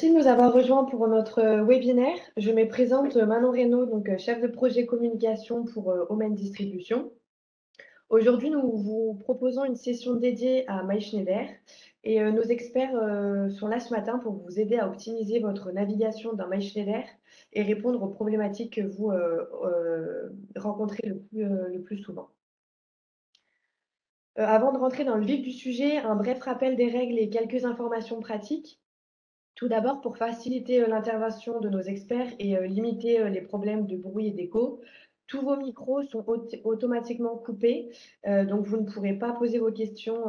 Merci de nous avoir rejoints pour notre webinaire. Je me présente Manon Reynaud, donc chef de projet communication pour Omen Distribution. Aujourd'hui, nous vous proposons une session dédiée à MySchneider et nos experts sont là ce matin pour vous aider à optimiser votre navigation dans MySchneider et répondre aux problématiques que vous rencontrez le plus souvent. Avant de rentrer dans le vif du sujet, un bref rappel des règles et quelques informations pratiques. Tout d'abord, pour faciliter l'intervention de nos experts et limiter les problèmes de bruit et d'écho, tous vos micros sont automatiquement coupés, donc vous ne pourrez pas poser vos questions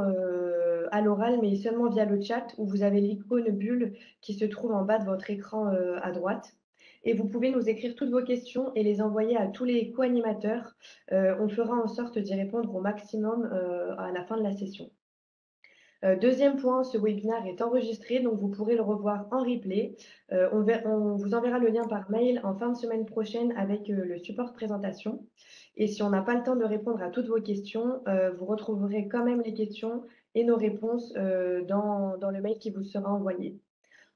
à l'oral, mais seulement via le chat où vous avez l'icône bulle qui se trouve en bas de votre écran à droite. Et vous pouvez nous écrire toutes vos questions et les envoyer à tous les co-animateurs. On fera en sorte d'y répondre au maximum à la fin de la session. Deuxième point, ce webinaire est enregistré, donc vous pourrez le revoir en replay. On vous enverra le lien par mail en fin de semaine prochaine avec le support présentation. Et si on n'a pas le temps de répondre à toutes vos questions, vous retrouverez quand même les questions et nos réponses dans le mail qui vous sera envoyé.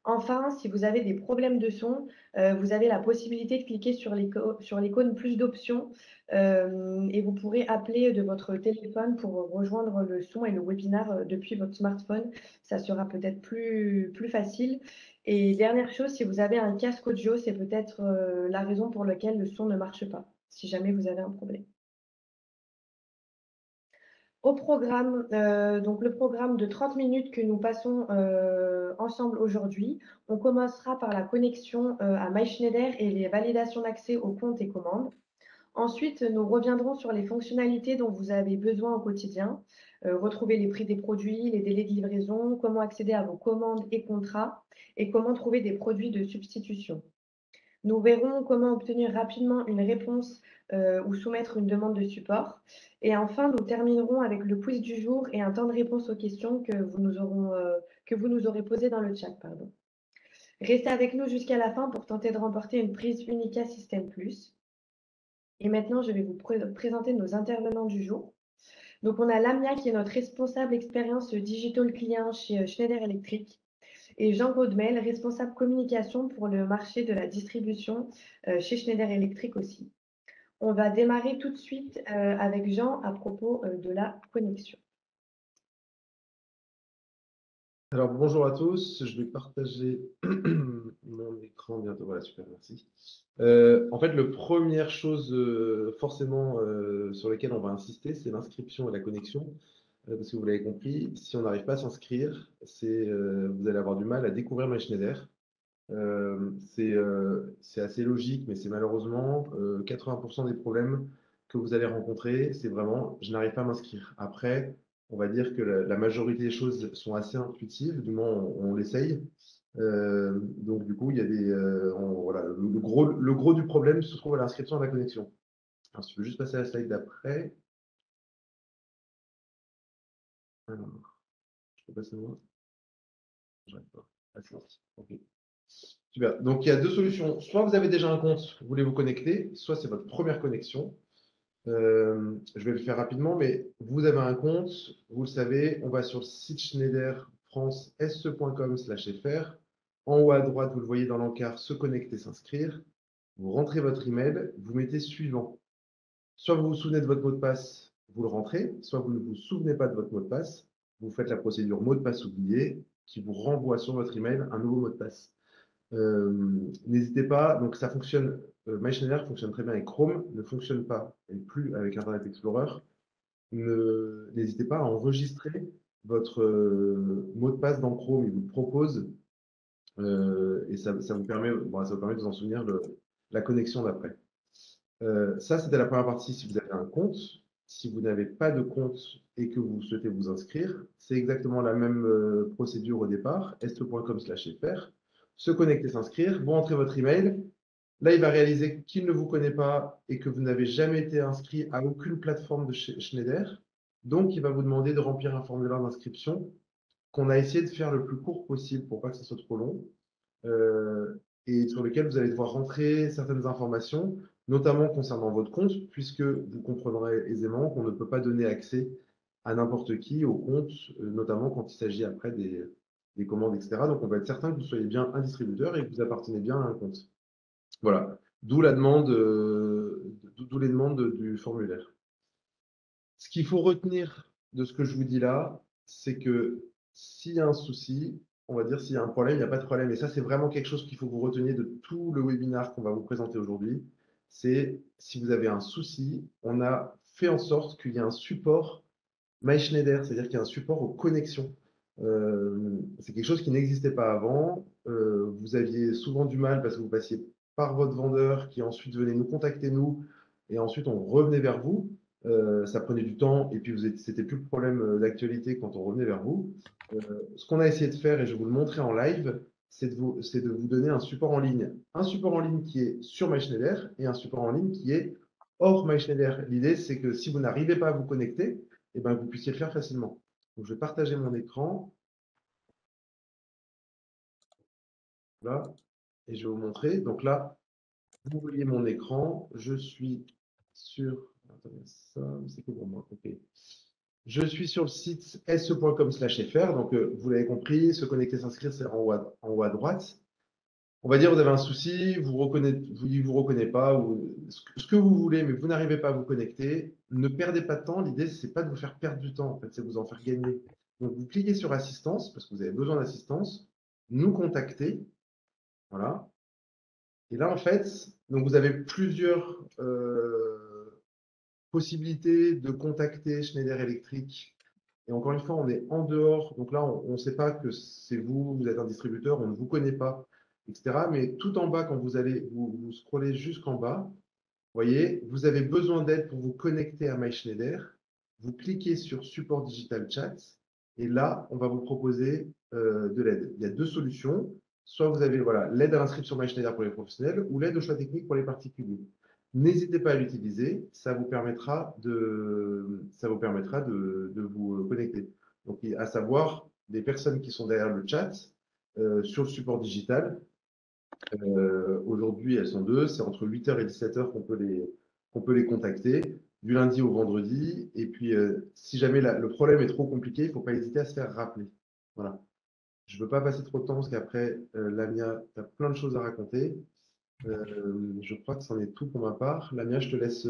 Enfin, si vous avez des problèmes de son, vous avez la possibilité de cliquer sur l'icône plus d'options et vous pourrez appeler de votre téléphone pour rejoindre le son et le webinaire depuis votre smartphone. Ça sera peut-être plus facile. Et dernière chose, si vous avez un casque audio, c'est peut-être la raison pour laquelle le son ne marche pas, si jamais vous avez un problème. Au programme, donc le programme de 30 minutes que nous passons ensemble aujourd'hui, on commencera par la connexion à MySchneider et les validations d'accès aux comptes et commandes. Ensuite, nous reviendrons sur les fonctionnalités dont vous avez besoin au quotidien, retrouver les prix des produits, les délais de livraison, comment accéder à vos commandes et contrats et comment trouver des produits de substitution. Nous verrons comment obtenir rapidement une réponse ou soumettre une demande de support. Et enfin, nous terminerons avec le quiz du jour et un temps de réponse aux questions que vous nous aurez posées dans le chat. Pardon. Restez avec nous jusqu'à la fin pour tenter de remporter une prise Unica System Plus. Et maintenant, je vais vous présenter nos intervenants du jour. Donc, on a Lamia qui est notre responsable expérience digital client chez Schneider Electric et Jean Godemel, responsable communication pour le marché de la distribution chez Schneider Electric aussi. On va démarrer tout de suite avec Jean à propos de la connexion. Alors, bonjour à tous, je vais partager mon écran bientôt. Voilà, super, merci. En fait, la première chose forcément sur laquelle on va insister, c'est l'inscription et la connexion. Parce que vous l'avez compris, si on n'arrive pas à s'inscrire, vous allez avoir du mal à découvrir MySchneider. C'est assez logique, mais c'est malheureusement 80% des problèmes que vous allez rencontrer, c'est vraiment je n'arrive pas à m'inscrire. Après, on va dire que la majorité des choses sont assez intuitives, du moins on l'essaye. Donc du coup, il y a voilà, le gros du problème se trouve à l'inscription et à la connexion. Alors, si tu peux juste passer à la slide d'après. Alors, je peux passer moi? J'arrive pas. Ah, c'est parti. Ok. Super. Donc, il y a deux solutions. Soit vous avez déjà un compte, vous voulez vous connecter, soit c'est votre première connexion. Je vais le faire rapidement, mais vous avez un compte, vous le savez, on va sur le site Schneider France se.com/fr. En haut à droite, vous le voyez dans l'encart, se connecter, s'inscrire. Vous rentrez votre email, vous mettez suivant. Soit vous vous souvenez de votre mot de passe, vous le rentrez, soit vous ne vous souvenez pas de votre mot de passe, vous faites la procédure mot de passe oublié qui vous renvoie sur votre email un nouveau mot de passe. N'hésitez pas, donc ça fonctionne, MySchneider fonctionne très bien avec Chrome, ne fonctionne pas et plus avec Internet Explorer. N'hésitez pas à enregistrer votre mot de passe dans Chrome, il vous le propose et ça vous permet, ça vous permet de vous en souvenir la connexion d'après. Ça, c'était la première partie si vous avez un compte. Si vous n'avez pas de compte et que vous souhaitez vous inscrire, c'est exactement la même procédure au départ, est.com/fr. Se connecter, s'inscrire, vous rentrez votre email. Là, il va réaliser qu'il ne vous connaît pas et que vous n'avez jamais été inscrit à aucune plateforme de chez Schneider. Donc, il va vous demander de remplir un formulaire d'inscription qu'on a essayé de faire le plus court possible pour pas que ce soit trop long et sur lequel vous allez devoir rentrer certaines informations, notamment concernant votre compte, puisque vous comprendrez aisément qu'on ne peut pas donner accès à n'importe qui au compte, notamment quand il s'agit après des commandes, etc. Donc, on va être certain que vous soyez bien un distributeur et que vous appartenez bien à un compte. Voilà. D'où la demande, d'où les demandes du formulaire. Ce qu'il faut retenir de ce que je vous dis là, c'est que s'il y a un souci, on va dire s'il y a un problème, il n'y a pas de problème. Et ça, c'est vraiment quelque chose qu'il faut que vous reteniez de tout le webinaire qu'on va vous présenter aujourd'hui. C'est si vous avez un souci, on a fait en sorte qu'il y ait un support MySchneider, c'est-à-dire qu'il y a un support aux connexions. C'est quelque chose qui n'existait pas avant. Vous aviez souvent du mal parce que vous passiez par votre vendeur qui ensuite venait nous contacter, nous, et ensuite on revenait vers vous. Ça prenait du temps et puis c'était plus le problème d'actualité quand on revenait vers vous. Ce qu'on a essayé de faire, et je vais vous le montrer en live, c'est de vous donner un support en ligne. Un support en ligne qui est sur MySchneider et un support en ligne qui est hors MySchneider. L'idée, c'est que si vous n'arrivez pas à vous connecter, eh ben, vous puissiez le faire facilement. Donc, je vais partager mon écran. Là, et je vais vous montrer. Donc là, vous voyez mon écran. Je suis sur. Attendez, ça, c'est que pour moi. OK. Je suis sur le site se.com/fr. Donc, vous l'avez compris, se connecter, s'inscrire, c'est en haut à droite. On va dire, vous avez un souci, il ne vous reconnaît pas, ou ce que vous voulez, mais vous n'arrivez pas à vous connecter. Ne perdez pas de temps. L'idée, ce n'est pas de vous faire perdre du temps, en fait, c'est de vous en faire gagner. Donc, vous cliquez sur assistance, parce que vous avez besoin d'assistance, nous contacter. Voilà. Et là, en fait, donc vous avez plusieurs possibilités de contacter Schneider Electric. Et encore une fois, on est en dehors. Donc là, on ne sait pas que c'est vous, vous êtes un distributeur, on ne vous connaît pas, etc. Mais tout en bas, quand vous allez, vous scrollez jusqu'en bas, vous voyez, vous avez besoin d'aide pour vous connecter à MySchneider. Vous cliquez sur Support Digital Chat et là, on va vous proposer de l'aide. Il y a deux solutions. Soit vous avez voilà, l'aide à l'inscription MySchneider pour les professionnels ou l'aide au choix technique pour les particuliers. N'hésitez pas à l'utiliser, ça vous permettra de vous connecter. Donc, à savoir, des personnes qui sont derrière le chat sur le support digital. Aujourd'hui, elles sont deux. C'est entre 8h et 17h qu'on peut les contacter, du lundi au vendredi. Et puis, si jamais le problème est trop compliqué, il ne faut pas hésiter à se faire rappeler. Voilà. Je ne veux pas passer trop de temps parce qu'après, Lamia, tu as plein de choses à raconter. Je crois que c'en est tout pour ma part. Lamia, je te laisse.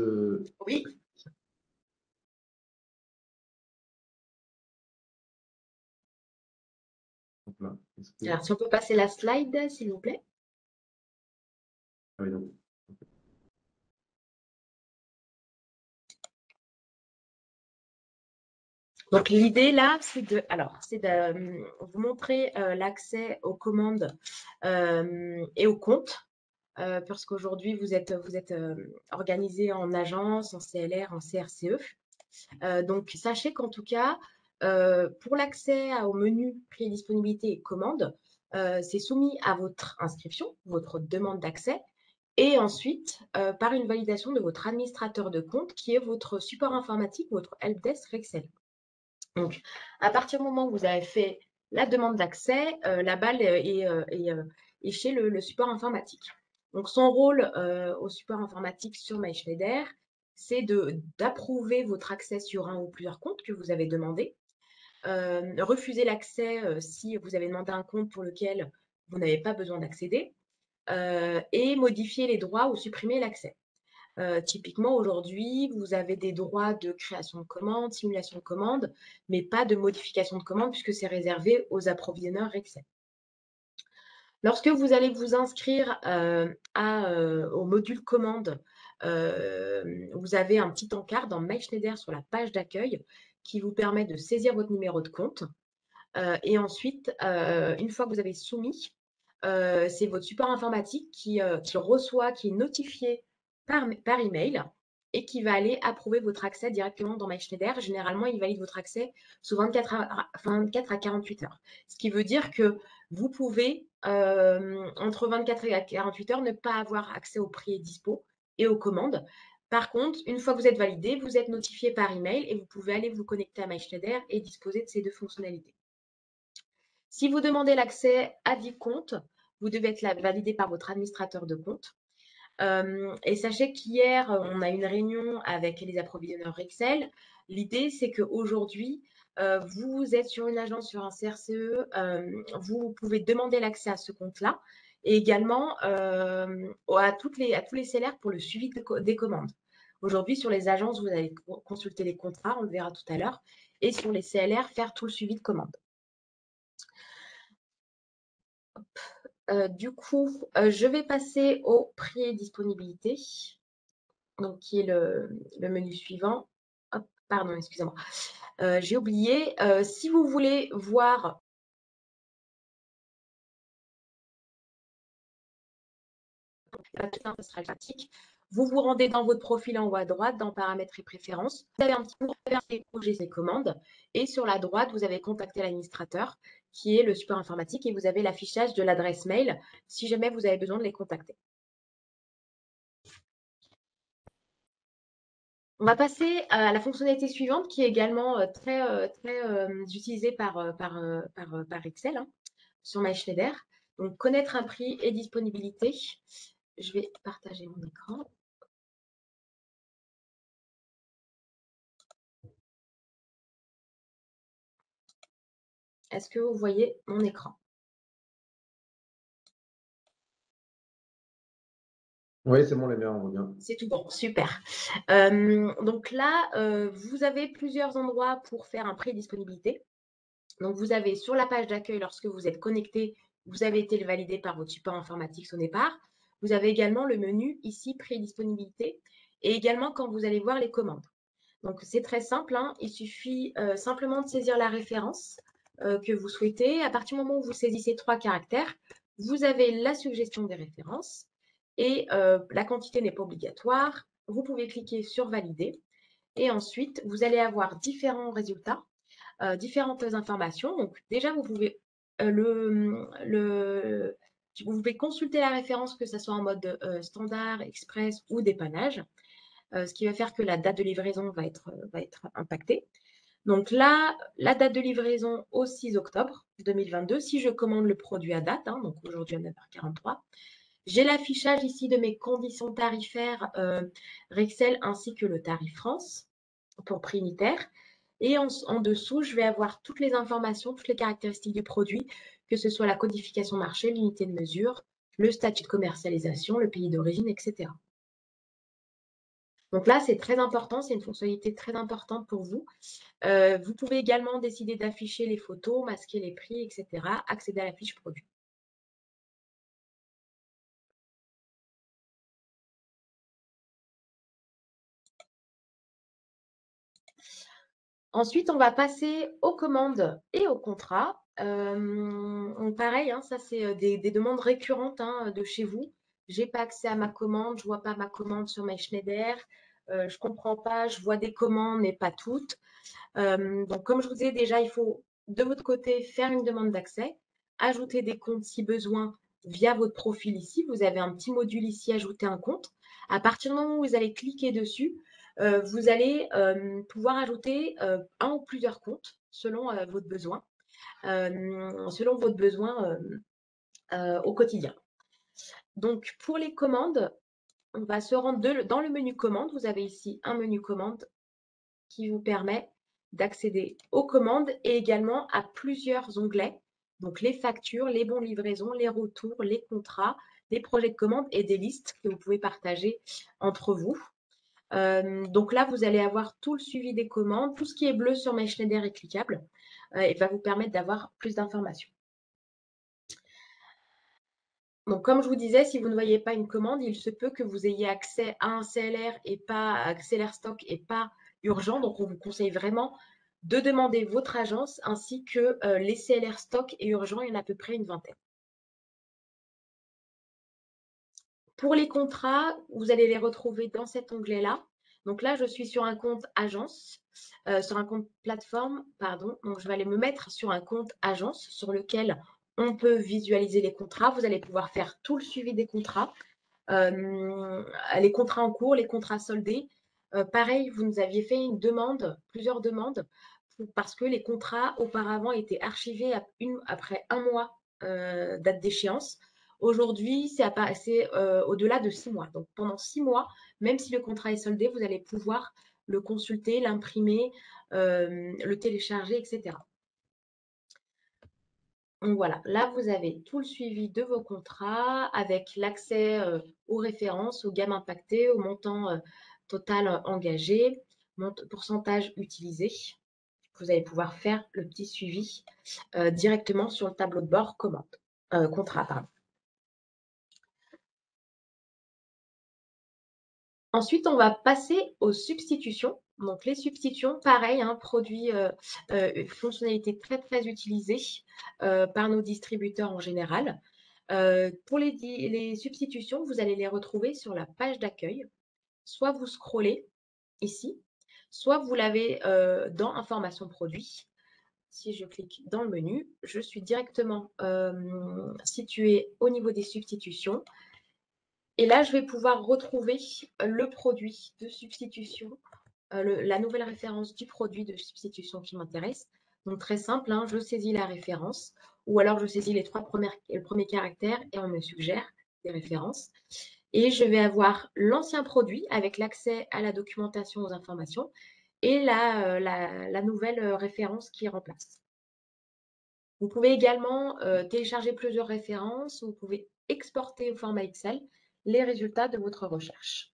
Oui. Là. Alors, si on peut passer la slide, s'il vous plaît. Ah oui, donc. Donc, l'idée là, c'est de vous montrer l'accès aux commandes et aux comptes. Parce qu'aujourd'hui, vous êtes organisé en agence, en CLR, en CRCE. Donc, sachez qu'en tout cas, pour l'accès au menu prix et disponibilité et commandes, c'est soumis à votre inscription, votre demande d'accès, et ensuite par une validation de votre administrateur de compte qui est votre support informatique, votre helpdesk Rexel. Donc, à partir du moment où vous avez fait la demande d'accès, la balle est chez le support informatique. Donc, son rôle au support informatique sur MySchneider, c'est d'approuver votre accès sur un ou plusieurs comptes que vous avez demandé, refuser l'accès si vous avez demandé un compte pour lequel vous n'avez pas besoin d'accéder, et modifier les droits ou supprimer l'accès. Typiquement, aujourd'hui, vous avez des droits de création de commandes, simulation de commandes, mais pas de modification de commandes puisque c'est réservé aux approvisionneurs Rexel. Lorsque vous allez vous inscrire au module commande, vous avez un petit encart dans MySchneider sur la page d'accueil qui vous permet de saisir votre numéro de compte. Et ensuite, une fois que vous avez soumis, c'est votre support informatique qui reçoit, qui est notifié par email et qui va aller approuver votre accès directement dans MySchneider. Généralement, il valide votre accès sous 24 à 48 heures. Ce qui veut dire que vous pouvez, entre 24 et 48 heures, ne pas avoir accès au prix et dispo et aux commandes. Par contre, une fois que vous êtes validé, vous êtes notifié par email et vous pouvez aller vous connecter à MySchneider et disposer de ces deux fonctionnalités. Si vous demandez l'accès à 10 comptes, vous devez être validé par votre administrateur de compte. Et sachez qu'hier, on a eu une réunion avec les approvisionneurs Rexel. L'idée, c'est qu'aujourd'hui, vous êtes sur une agence, sur un CRCE, vous pouvez demander l'accès à ce compte-là et également à tous les CLR pour le suivi des commandes. Aujourd'hui, sur les agences, vous allez consulter les contrats, on le verra tout à l'heure, et sur les CLR, faire tout le suivi de commandes. Du coup, je vais passer au prix et disponibilité, donc qui est le menu suivant. Hop, pardon, excusez-moi. J'ai oublié. Si vous voulez voir ça sera pratique. Vous vous rendez dans votre profil en haut à droite, dans paramètres et préférences. Vous avez un petit pour faire les projets et commandes. Et sur la droite, vous avez contacté l'administrateur, qui est le support informatique, et vous avez l'affichage de l'adresse mail si jamais vous avez besoin de les contacter. On va passer à la fonctionnalité suivante, qui est également très utilisée par Excel, hein, sur MySchneider. Donc, connaître un prix et disponibilité. Je vais partager mon écran. Est-ce que vous voyez mon écran? Oui, c'est bon, les miens, on voit bien. C'est tout bon, super. Donc là, vous avez plusieurs endroits pour faire un prix et disponibilité. Donc, vous avez sur la page d'accueil, lorsque vous êtes connecté, vous avez été validé par votre support informatique au départ. Vous avez également le menu ici, prix et disponibilité, et également quand vous allez voir les commandes. Donc, c'est très simple, hein. Il suffit simplement de saisir la référence que vous souhaitez. À partir du moment où vous saisissez 3 caractères, vous avez la suggestion des références et la quantité n'est pas obligatoire. Vous pouvez cliquer sur valider et ensuite, vous allez avoir différents résultats, différentes informations. Donc, déjà, vous pouvez vous pouvez consulter la référence, que ce soit en mode standard, express ou dépannage. Ce qui va faire que la date de livraison va être impactée. Donc là, la date de livraison au 6 octobre 2022, si je commande le produit à date, hein, donc aujourd'hui à 9h43, j'ai l'affichage ici de mes conditions tarifaires Rexel ainsi que le tarif France pour prix unitaire. Et en dessous, je vais avoir toutes les informations, toutes les caractéristiques du produit, que ce soit la codification marché, l'unité de mesure, le statut de commercialisation, le pays d'origine, etc. Donc là, c'est très important, c'est une fonctionnalité très importante pour vous. Vous pouvez également décider d'afficher les photos, masquer les prix, etc., accéder à la fiche produit. Ensuite, on va passer aux commandes et aux contrats. Pareil, hein, ça, c'est des demandes récurrentes hein, de chez vous. Je n'ai pas accès à ma commande, je ne vois pas ma commande sur MySchneider, je ne comprends pas, je vois des commandes, mais pas toutes. Donc, comme je vous disais déjà, il faut de votre côté faire une demande d'accès, ajouter des comptes si besoin via votre profil ici. Vous avez un petit module ici, ajouter un compte. À partir du moment où vous allez cliquer dessus, vous allez pouvoir ajouter un ou plusieurs comptes selon votre besoin, au quotidien. Donc, pour les commandes, on va se rendre dans le menu commande. Vous avez ici un menu commande qui vous permet d'accéder aux commandes et également à plusieurs onglets. Donc, les factures, les bons de livraison, les retours, les contrats, les projets de commande et des listes que vous pouvez partager entre vous. Donc là, vous allez avoir tout le suivi des commandes. Tout ce qui est bleu sur MySchneider est cliquable et va vous permettre d'avoir plus d'informations. Donc, comme je vous disais, si vous ne voyez pas une commande, il se peut que vous ayez accès à un CLR et pas à CLR stock et pas urgent. Donc, on vous conseille vraiment de demander votre agence ainsi que les CLR stock et urgent. Il y en a à peu près une vingtaine. Pour les contrats, vous allez les retrouver dans cet onglet-là. Donc là, je suis sur un compte agence, sur un compte plateforme, pardon. Donc, je vais aller me mettre sur un compte agence sur lequel on peut visualiser les contrats. Vous allez pouvoir faire tout le suivi des contrats, les contrats en cours, les contrats soldés. Pareil, vous nous aviez fait plusieurs demandes, parce que les contrats auparavant étaient archivés après un mois date d'échéance. Aujourd'hui, c'est au-delà de 6 mois. Donc, pendant 6 mois, même si le contrat est soldé, vous allez pouvoir le consulter, l'imprimer, le télécharger, etc. Donc voilà, là, vous avez tout le suivi de vos contrats avec l'accès aux références, aux gammes impactées, au montant total engagé, pourcentage utilisé. Vous allez pouvoir faire le petit suivi directement sur le tableau de bord contrat. Pardon. Ensuite, on va passer aux substitutions. Donc, les substitutions, pareil, produit, fonctionnalité très, très utilisée par nos distributeurs en général. Pour les substitutions, vous allez les retrouver sur la page d'accueil. Soit vous scrollez ici, soit vous l'avez dans Information produit. Si je clique dans le menu, je suis directement située au niveau des substitutions. Et là, je vais pouvoir retrouver le produit de substitution, la nouvelle référence du produit de substitution qui m'intéresse. Donc, très simple, je saisis la référence ou alors je saisis les premiers caractères et on me suggère des références. Et je vais avoir l'ancien produit avec l'accès à la documentation, aux informations et la nouvelle référence qui remplace. Vous pouvez également télécharger plusieurs références. Vous pouvez exporter au format Excel les résultats de votre recherche.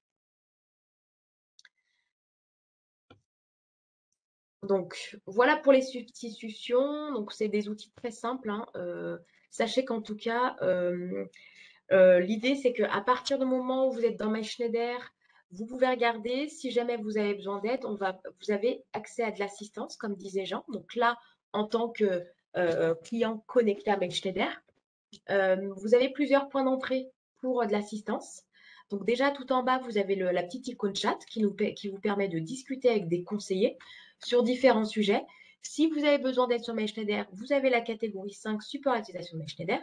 Donc, voilà pour les substitutions. Donc, c'est des outils très simples. Sachez qu'en tout cas, l'idée, c'est qu'à partir du moment où vous êtes dans MySchneider, vous pouvez regarder. Si jamais vous avez besoin d'aide, vous avez accès à de l'assistance, comme disait Jean. Donc là, en tant que client connecté à MySchneider, vous avez plusieurs points d'entrée pour de l'assistance. Donc déjà, tout en bas, vous avez la petite icône chat qui vous permet de discuter avec des conseillers sur différents sujets. Si vous avez besoin d'aide sur MySchneider, vous avez la catégorie 5 support à l'utilisation de MySchneider.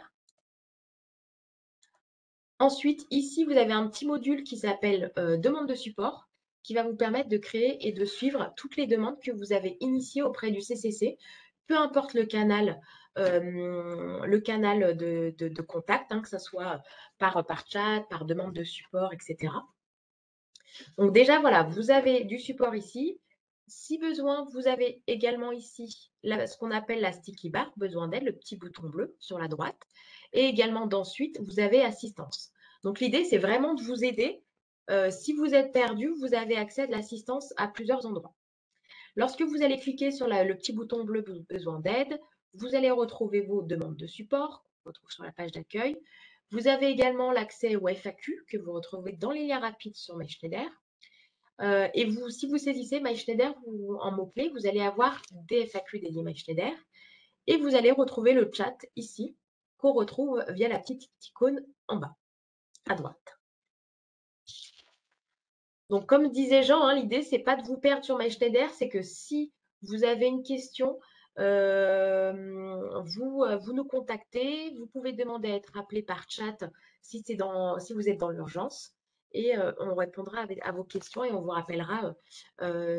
Ensuite, ici, vous avez un petit module qui s'appelle demande de support qui va vous permettre de créer et de suivre toutes les demandes que vous avez initiées auprès du CCC, peu importe le canal de contact, que ce soit par chat, par demande de support, etc. Donc déjà, voilà, vous avez du support ici. Si besoin, vous avez également ici ce qu'on appelle la sticky bar, besoin d'aide, le petit bouton bleu sur la droite. Et également d'ensuite, vous avez assistance. Donc l'idée, c'est vraiment de vous aider. Si vous êtes perdu, vous avez accès à de l'assistance à plusieurs endroits. Lorsque vous allez cliquer sur le petit bouton bleu besoin d'aide, vous allez retrouver vos demandes de support qu'on retrouve sur la page d'accueil. Vous avez également l'accès au FAQ que vous retrouvez dans les liens rapides sur MySchneider. Et si vous saisissez MySchneider en mots-clés, vous allez avoir des FAQ dédiés MySchneider et vous allez retrouver le chat ici qu'on retrouve via la petite icône en bas, à droite. Donc, comme disait Jean, l'idée, ce n'est pas de vous perdre sur MySchneider, c'est que si vous avez une question, vous nous contactez, vous pouvez demander à être appelé par chat si vous êtes dans l'urgence et on répondra à vos questions et on vous rappellera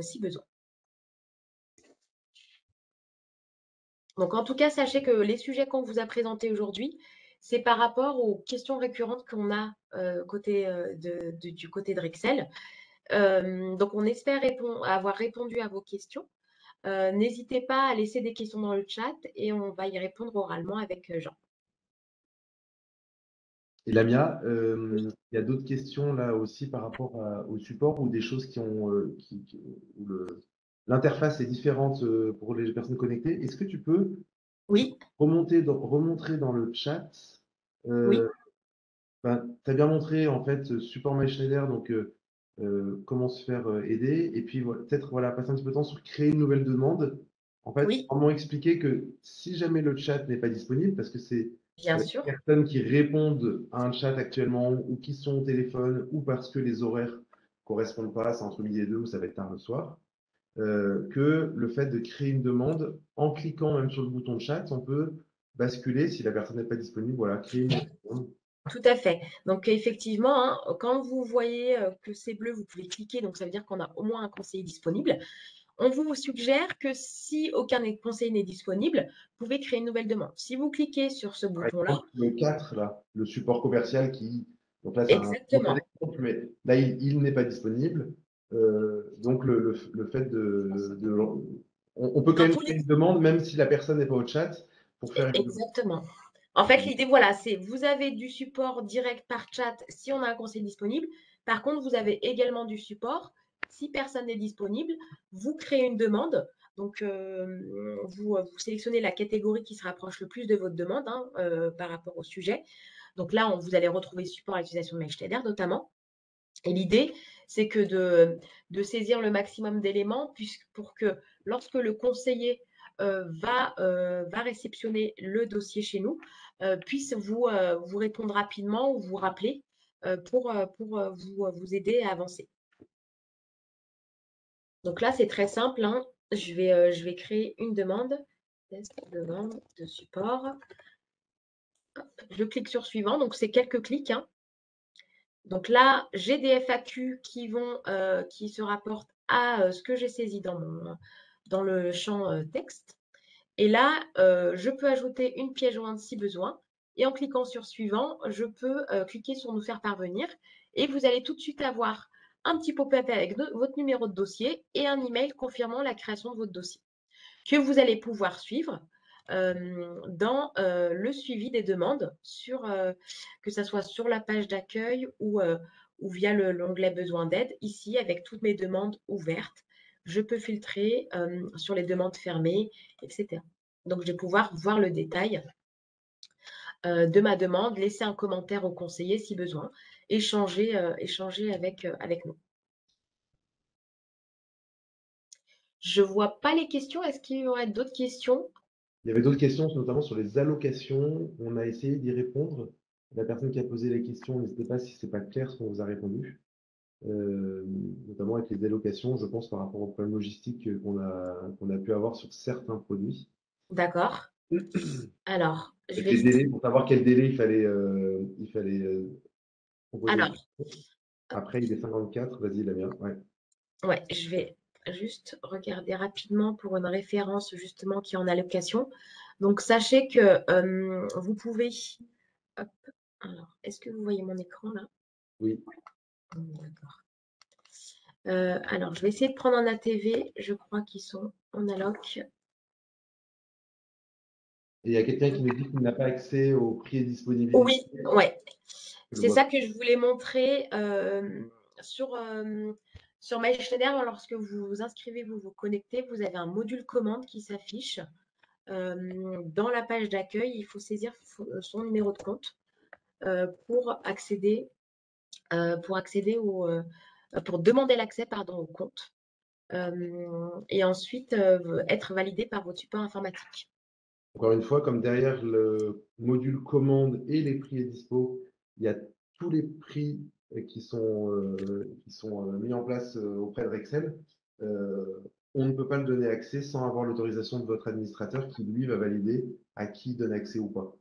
si besoin. Donc, en tout cas, sachez que les sujets qu'on vous a présentés aujourd'hui, c'est par rapport aux questions récurrentes qu'on a du côté de Rexel. Donc, on espère avoir répondu à vos questions. N'hésitez pas à laisser des questions dans le chat et on va y répondre oralement avec Jean. Et Lamia, il y a d'autres questions là aussi par rapport au support ou des choses où l'interface est différente pour les personnes connectées. Est-ce que tu peux remontrer dans le chat Oui. Tu as bien montré en fait support MySchneider, donc comment se faire aider, et puis peut-être passer un petit peu de temps sur créer une nouvelle demande. En fait, vraiment expliquer que si jamais le chat n'est pas disponible, parce que c'est des personnes qui répondent à un chat actuellement ou qui sont au téléphone ou parce que les horaires correspondent pas, c'est entre midi et 2 ou ça va être tard le soir, que le fait de créer une demande, en cliquant même sur le bouton de chat, on peut basculer, si la personne n'est pas disponible, créer une demande. Tout à fait. Donc, effectivement, quand vous voyez que c'est bleu, vous pouvez cliquer. Donc, ça veut dire qu'on a au moins un conseiller disponible. On vous suggère que si aucun conseiller n'est disponible, vous pouvez créer une nouvelle demande. Si vous cliquez sur ce bouton-là… Le 4, là, le support commercial qui… Donc là, c'est Exactement. un exemple, mais là, il n'est pas disponible. Donc, le fait on peut quand Dans même tous créer les... une demande, même si la personne n'est pas au chat, pour faire une demande. Exactement. En fait, l'idée, voilà, c'est vous avez du support direct par chat si on a un conseil disponible. Par contre, vous avez également du support. Si personne n'est disponible, vous créez une demande. Donc, vous sélectionnez la catégorie qui se rapproche le plus de votre demande par rapport au sujet. Donc là, vous allez retrouver support à l'utilisation de MailChimp notamment. Et l'idée, c'est que de saisir le maximum d'éléments pour que lorsque le conseiller va réceptionner le dossier chez nous, puisse vous répondre rapidement ou vous rappeler pour vous aider à avancer. Donc là, c'est très simple, hein. Je vais créer une demande, test demande de support. Hop, je clique sur suivant, donc c'est quelques clics, hein. Donc là, j'ai des FAQ qui se rapportent à ce que j'ai saisi dans le champ texte. Et là, je peux ajouter une pièce jointe si besoin. Et en cliquant sur suivant, je peux cliquer sur nous faire parvenir. Et vous allez tout de suite avoir un petit pop-up avec votre numéro de dossier et un email confirmant la création de votre dossier que vous allez pouvoir suivre dans le suivi des demandes, que ce soit sur la page d'accueil ou via l'onglet besoin d'aide. Ici, avec toutes mes demandes ouvertes, je peux filtrer sur les demandes fermées, etc. Donc, je vais pouvoir voir le détail de ma demande, laisser un commentaire au conseiller si besoin, échanger avec nous. Je ne vois pas les questions. Est-ce qu'il y aurait d'autres questions? Il y avait d'autres questions, notamment sur les allocations. On a essayé d'y répondre. La personne qui a posé les questions, n'hésitez pas si ce n'est pas clair ce qu'on vous a répondu. Notamment avec les allocations, je pense, par rapport aux problèmes logistiques qu'on a pu avoir sur certains produits. D'accord. Alors, je Avec vais... les délais, pour savoir quel délai il fallait proposer. Alors, Après, il est 54, vas-y, Damien. Ouais. ouais, je vais juste regarder rapidement pour une référence justement qui est en allocation. Donc, sachez que vous pouvez... Hop, alors, est-ce que vous voyez mon écran là? Oui. D'accord. Alors, je vais essayer de prendre en ATV. Je crois qu'ils sont en alloc. Et il y a quelqu'un qui nous dit qu'il n'a pas accès au prix et disponibilité. Oui, ouais. Je C'est vois. ça que je voulais montrer sur MySchneider. Lorsque vous vous inscrivez, vous vous connectez, vous avez un module commande qui s'affiche. Dans la page d'accueil, il faut saisir son numéro de compte pour accéder pour demander l'accès au compte et ensuite être validé par votre support informatique. Encore une fois, comme derrière le module commande et les prix et dispo, il y a tous les prix qui sont mis en place auprès de Rexel. On ne peut pas le donner accès sans avoir l'autorisation de votre administrateur qui, lui, va valider à qui donne accès ou pas.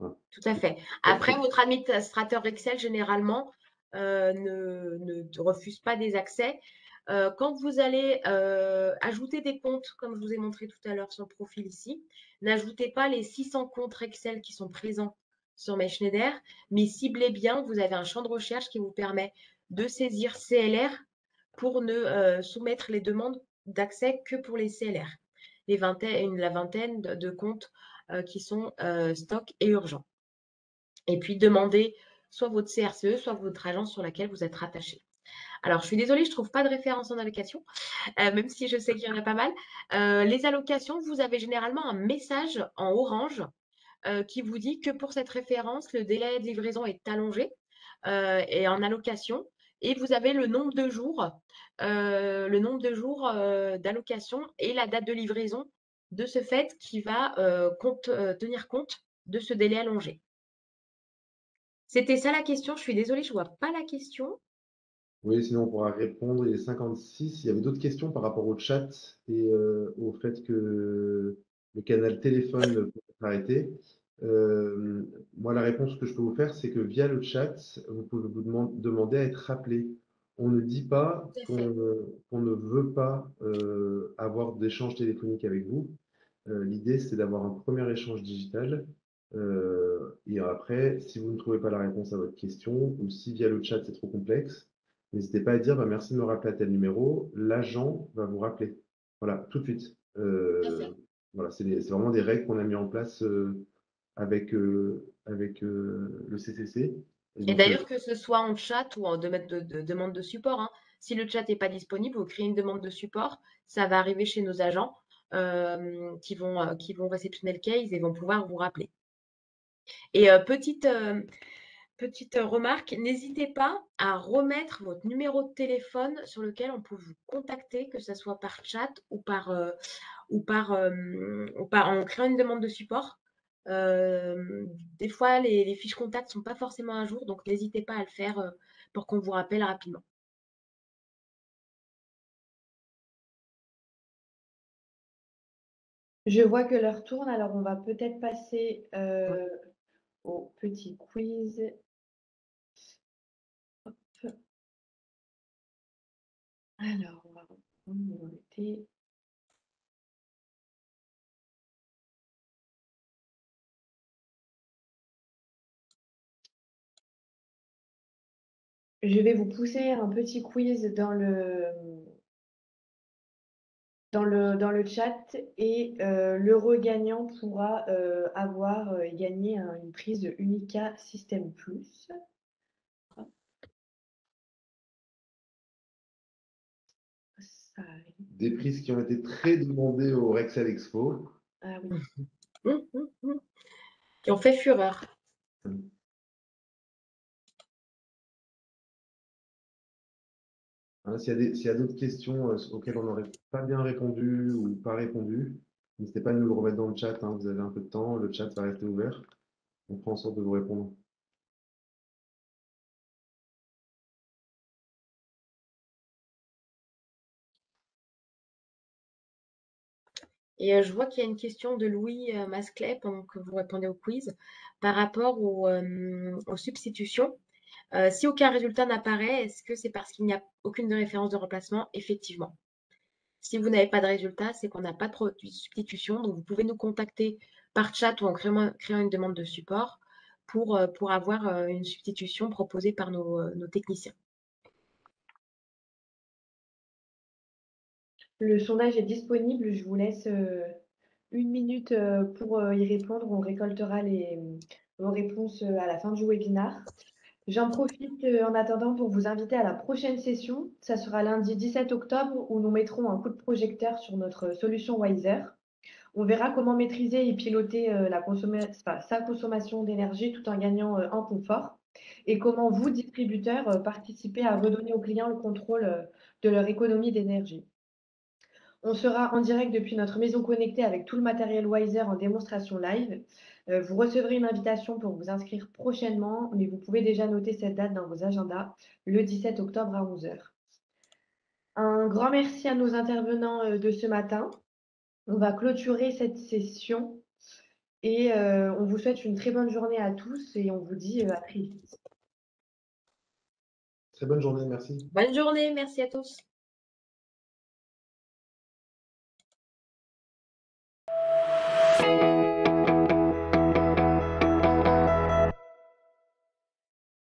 Voilà. Tout à fait. Après, votre administrateur Excel, généralement, ne refuse pas des accès. Quand vous allez ajouter des comptes, comme je vous ai montré tout à l'heure sur le profil ici, n'ajoutez pas les 600 comptes Excel qui sont présents sur MySchneider, mais ciblez bien, vous avez un champ de recherche qui vous permet de saisir CLR pour ne soumettre les demandes d'accès que pour les CLR. La vingtaine de comptes qui sont stock et urgents. Et puis, demandez soit votre CRCE, soit votre agence sur laquelle vous êtes rattaché. Alors, je suis désolée, je ne trouve pas de référence en allocation, même si je sais qu'il y en a pas mal. Les allocations, vous avez généralement un message en orange qui vous dit que pour cette référence, le délai de livraison est allongé et en allocation. Et vous avez le nombre de jours d'allocation et la date de livraison de ce fait qui va tenir compte de ce délai allongé. C'était ça la question. Je suis désolée, je ne vois pas la question. Oui, sinon on pourra répondre. Il est 56. Il y avait d'autres questions par rapport au chat et au fait que le canal téléphone peut être arrêté. Moi, la réponse que je peux vous faire, c'est que via le chat, vous pouvez vous demander à être rappelé. On ne dit pas qu'on ne veut pas avoir d'échange téléphonique avec vous. L'idée, c'est d'avoir un premier échange digital. Et après, si vous ne trouvez pas la réponse à votre question, ou si via le chat c'est trop complexe, N'hésitez pas à dire bah, merci de me rappeler à tel numéro, l'agent va vous rappeler. Voilà, tout de suite. Voilà, c'est vraiment des règles qu'on a mis en place avec le CCC. Et Et donc, d'ailleurs, que ce soit en chat ou en demande de support, hein, si le chat n'est pas disponible, vous créez une demande de support, ça va arriver chez nos agents qui vont réceptionner le case et vont pouvoir vous rappeler. Et petite remarque, n'hésitez pas à remettre votre numéro de téléphone sur lequel on peut vous contacter, que ce soit par chat ou en créant une demande de support. Des fois, les fiches contacts ne sont pas forcément à jour, donc n'hésitez pas à le faire pour qu'on vous rappelle rapidement. Je vois que l'heure tourne, alors on va peut-être passer Ouais. au petit quiz. Hop. Alors, on va reprendre où on était. Je vais vous pousser un petit quiz dans le chat et l'heureux gagnant pourra avoir gagné une prise Unica System Plus. Hop, ça arrive. des prises qui ont été très demandées au Rexel Expo. Ah oui. Qui ont fait fureur. Hein, s'il y a d'autres questions auxquelles on n'aurait pas bien répondu ou pas répondu, n'hésitez pas à nous le remettre dans le chat. Hein, vous avez un peu de temps, le chat va rester ouvert. On fera en sorte de vous répondre. Et je vois qu'il y a une question de Louis Masclet pendant que vous répondez au quiz par rapport aux substitutions. Si aucun résultat n'apparaît, est-ce que c'est parce qu'il n'y a aucune référence de remplacement? Effectivement. Si vous n'avez pas de résultat, c'est qu'on n'a pas de produit de substitution. Donc, vous pouvez nous contacter par chat ou en créant une demande de support pour avoir une substitution proposée par nos techniciens. Le sondage est disponible. Je vous laisse 1 minute pour y répondre. On récoltera vos réponses à la fin du webinaire. J'en profite en attendant pour vous inviter à la prochaine session. Ça sera lundi 17 octobre où nous mettrons un coup de projecteur sur notre solution Wiser. On verra comment maîtriser et piloter sa consommation d'énergie tout en gagnant en confort et comment vous, distributeurs, participez à redonner aux clients le contrôle de leur économie d'énergie. On sera en direct depuis notre maison connectée avec tout le matériel Wiser en démonstration live. Vous recevrez une invitation pour vous inscrire prochainement, mais vous pouvez déjà noter cette date dans vos agendas, le 17 octobre à 11 h. Un grand merci à nos intervenants de ce matin. On va clôturer cette session et on vous souhaite une très bonne journée à tous et on vous dit à très vite. Très bonne journée, merci. Bonne journée, merci à tous.